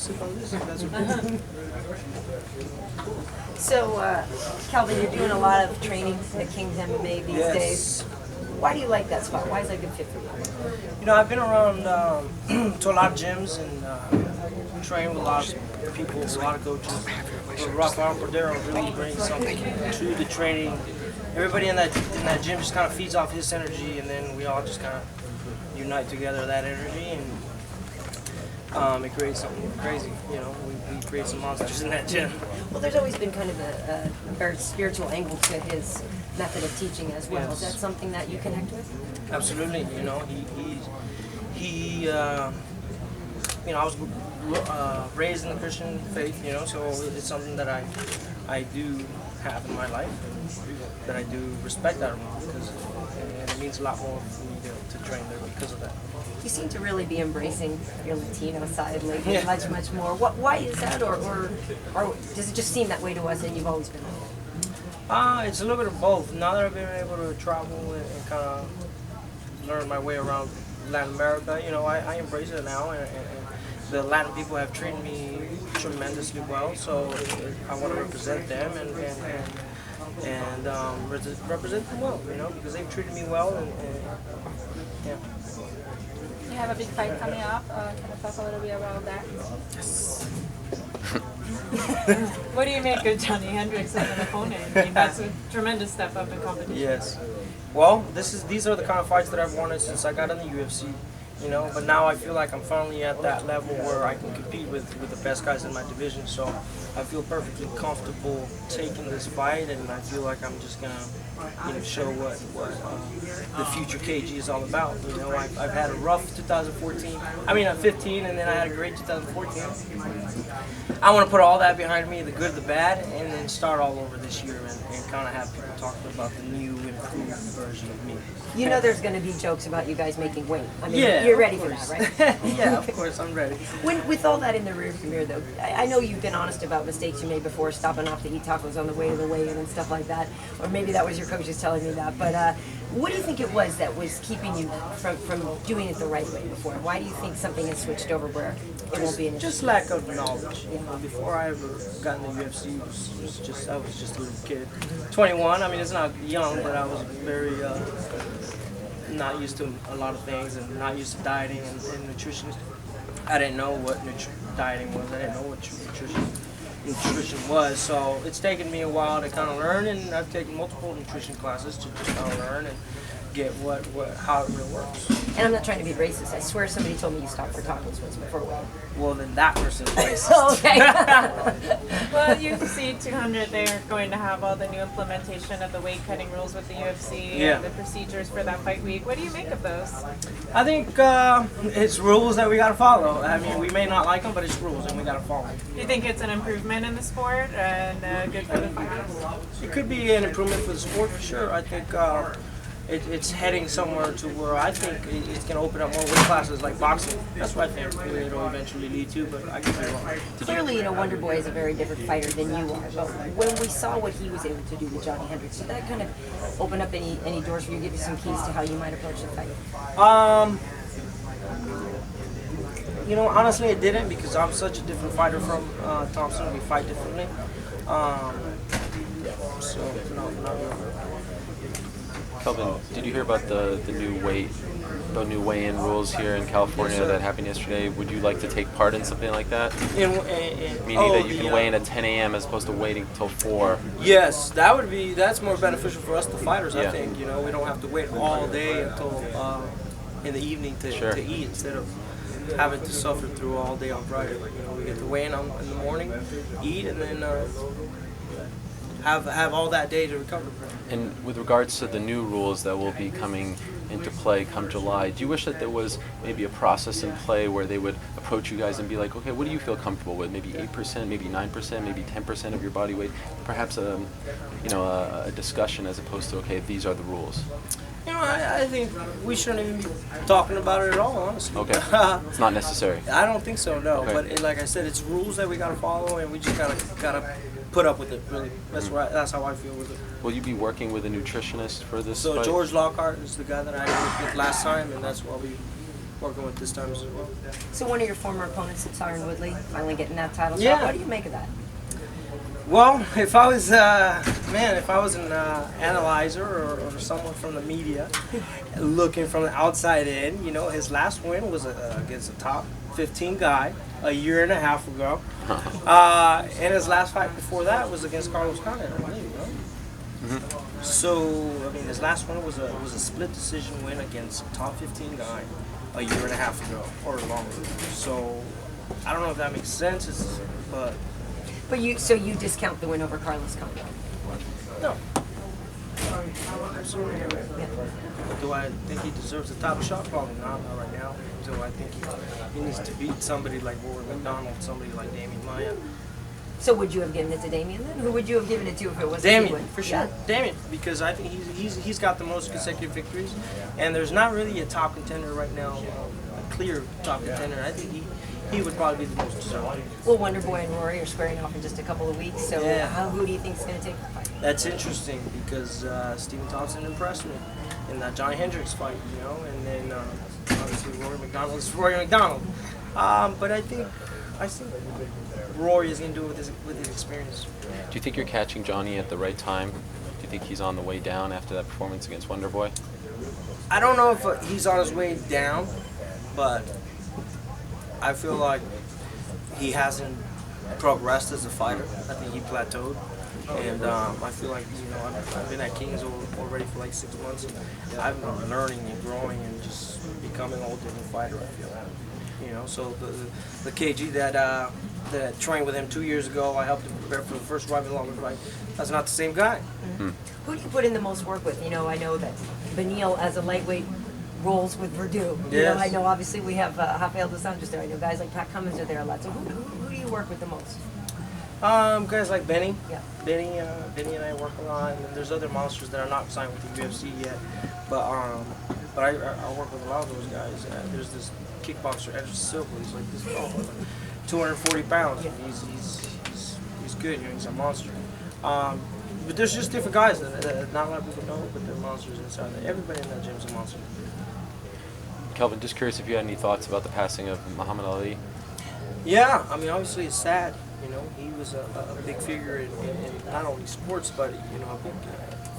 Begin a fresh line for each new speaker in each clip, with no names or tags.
sip on this. That's what
So, Kelvin, you're doing a lot of training at King's MMA these
Yes.
days. Why do you like that spot? Why is that a good fit for you?
You know, I've been around to a lot of gyms and trained with a lot of people, a lot of coaches. But Rafael Cordero really brings something to the training. Everybody in that gym just kind of feeds off his energy, and then we all just kind of unite together that energy, and it creates something crazy. You know, we create some monsters in that gym.
Well, there's always been kind of a very spiritual angle to his method of teaching as well.
Yes.
Is that something that you connect with?
Absolutely. You know, he you know, I was raised in the Christian faith, you know, so it's something that I do have in my life, that I do respect that because it means a lot more for me to train there because of that.
You seem to really be embracing your Latino side lately,
Yeah.
much more. Why is that, or does it just seem that way to us and you've always been like that?
It's a little bit of both. Now that I've been able to travel and kind of learn my way around Latin America, you know, I embrace it now, and the Latin people have treated me tremendously well, so I want to represent them and represent them well, you know, because they've treated me well, and yeah.
You have a big fight coming up. Can you talk a little bit about that?
Yes.
What do you make of Johnny Hendrick as an opponent? I mean, that's a tremendous step up in competition.
Yes. Well, these are the kind of fights that I've wanted since I got in the UFC, you know. But now I feel like I'm finally at that level where I can compete with the best guys in my division. So I feel perfectly comfortable taking this fight, and I feel like I'm just gonna, you know, show what the future KG is all about. You know, I've had a rough 2014. I mean, 15, and then I had a great 2014. I want to put all that behind me, the good, the bad, and then start all over this year and kind of have people talking about the new, improved version of me.
You know there's going to be jokes about you guys making weight. I mean,
Yeah,
you're
of
ready for
course.
that, right?
Yeah, of course, I'm ready.
With all that in the rearview mirror, though, I know you've been honest about mistakes you made before, stopping off to eat tacos on the way to the weigh-in and stuff like that, or maybe that was your coaches telling me that. But what do you think it was that was keeping you from doing it the right way before? Why do you think something has switched over where it won't be an issue?
Just lack of knowledge. You know, before I ever got in the UFC, I was just a little kid. 21. I mean, it's not young, but I was very not used to a lot of things and not used to dieting and nutrition. I didn't know what dieting was. I didn't know what nutrition was. So it's taken me a while to kind of learn, and I've taken multiple nutrition classes to just kind of learn and get how it really works.
And I'm not trying to be racist. I swear somebody told me you stopped for tacos once before weighing.
Well, then that person's racist.
Okay.
Well, UFC 200, they're going to have all the new implementation of the weight cutting rules with the UFC
Yeah.
and the procedures for that fight week. What do you make of those?
I think it's rules that we got to follow. I mean, we may not like them, but it's rules, and we got to follow them.
Do you think it's an improvement in the sport and good for the fighters?
It could be an improvement for the sport for sure. I think it's heading somewhere to where I think it's going to open up more weight classes like boxing. That's what I think it'll eventually lead to, but I could be wrong.
Clearly, you know, Wonder Boy is a very different fighter than you are. But when we saw what he was able to do with Johnny Hendrick, did that kind of open up any doors for you, give you some keys to how you might approach the fight?
You know, honestly, it didn't, because I'm such a different fighter from Thompson. We fight differently. So, no, not really.
Kelvin, did you hear about the new weigh-in rules here in California
Yes, sir.
that happened yesterday? Would you like to take part in something like that? Meaning
Oh,
that you can weigh in at 10 a.m. as opposed to waiting till 4.
Yes, that's more beneficial for us, the fighters. I
Yeah.
think, you know, we don't have to wait all day until in the evening to eat, instead of having to suffer through all day on Friday. You know, we get to weigh in in the morning, eat, and then have all that day to recover.
And with regards to the new rules that will be coming into play come July, do you wish that there was maybe a process in play where they would approach you guys and be like, okay, what do you feel comfortable with? Maybe 8%, maybe 9%, maybe 10% of your body weight? Perhaps a discussion as opposed to, okay, these are the rules.
You know, I think we shouldn't even be talking about it at all, honestly.
Okay, it's not necessary.
I don't think so, no.
Okay.
But like I said, it's rules that we gotta follow, and we just gotta put up with it. Really, that's how I feel with it.
Will you be working with a nutritionist for this
So
fight?
George Lockhart is the guy that I worked with last time, and that's what working with this time as well.
So one of your former opponents, Tyron Woodley, finally getting that title shot.
Yeah.
What do you make of that?
Well, if I was an analyzer or someone from the media looking from the outside in, you know, his last win was against a top 15 guy a year and a half ago. And his last fight before that was against Carlos Condit, I believe, you know? So, I mean, his last one was a split decision win against a top 15 guy a year and a half ago or longer. So, I don't know if that makes sense, but
But you discount the win over Carlos Condit?
no. Absolutely. But do I think he deserves a top shot? Probably not right now. Do I think he needs to beat somebody like Rory McDonald, somebody like Damian Maya?
So would you have given it to Damian then? Who would you have given it to if it wasn't
Damian,
you?
for sure. Damian, because I think he's got the most consecutive victories, and there's not really a top contender right now, a clear top contender. I think he would probably be the most deserving.
Well, Wonder Boy and Rory are squaring off in just a couple of weeks, so
Yeah.
who do you think is going to take the fight?
That's interesting because Stephen Thompson impressed me in that John Hendricks fight, you know, and then obviously Rory McDonald is Rory McDonald. But I think Rory is going to do it with his experience.
Do you think you're catching Johnny at the right time? Do you think he's on the way down after that performance against Wonder Boy?
I don't know if he's on his way down, but I feel like he hasn't progressed as a fighter. I think he plateaued. And I feel like, you know, I've been at Kings already for like 6 months. And I've been learning and growing and just becoming a whole different fighter, I feel. You know, so the KG that trained with him 2 years ago, I helped him prepare for the first Robin Lawler fight. That's not the same guy.
Who do you put in the most work with? You know, I know that Benil as a lightweight rolls with Verdun. You know,
Yes.
I know obviously we have Rafael dos Santos there. I know guys like Pat Cummins are there a lot. So who do you work with the most?
Guys like Benny.
Yeah.
Benny and I work a lot, and there's other monsters that are not signed with the UFC yet. But I work with a lot of those guys. There's this kickboxer, Hendrick Silva. He's like this tall, like 240 pounds.
Yeah.
He's good. You know, he's a monster. But there's just different guys that not a lot of people know, but they're monsters inside there. Everybody in that gym's a monster.
Kelvin, just curious if you had any thoughts about the passing of Muhammad Ali.
Yeah, I mean, obviously it's sad. You know, he was a big figure in not only sports, but, you know, a big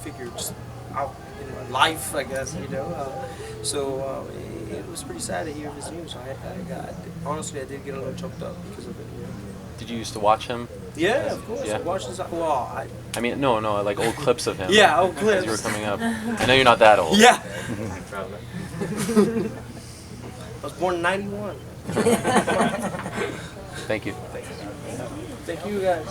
figure just out in life, I guess, you know. So it was pretty sad to hear this news. Honestly, I did get a little choked up because of it. You know?
Did you used to watch him?
Yeah, of course.
Yeah.
I watched this. Well,
I mean, no, like old clips of him.
Yeah, old
As
clips.
you were coming up. I know you're not that old.
yeah. I was born in '91.
Thank you.
Thank you, guys.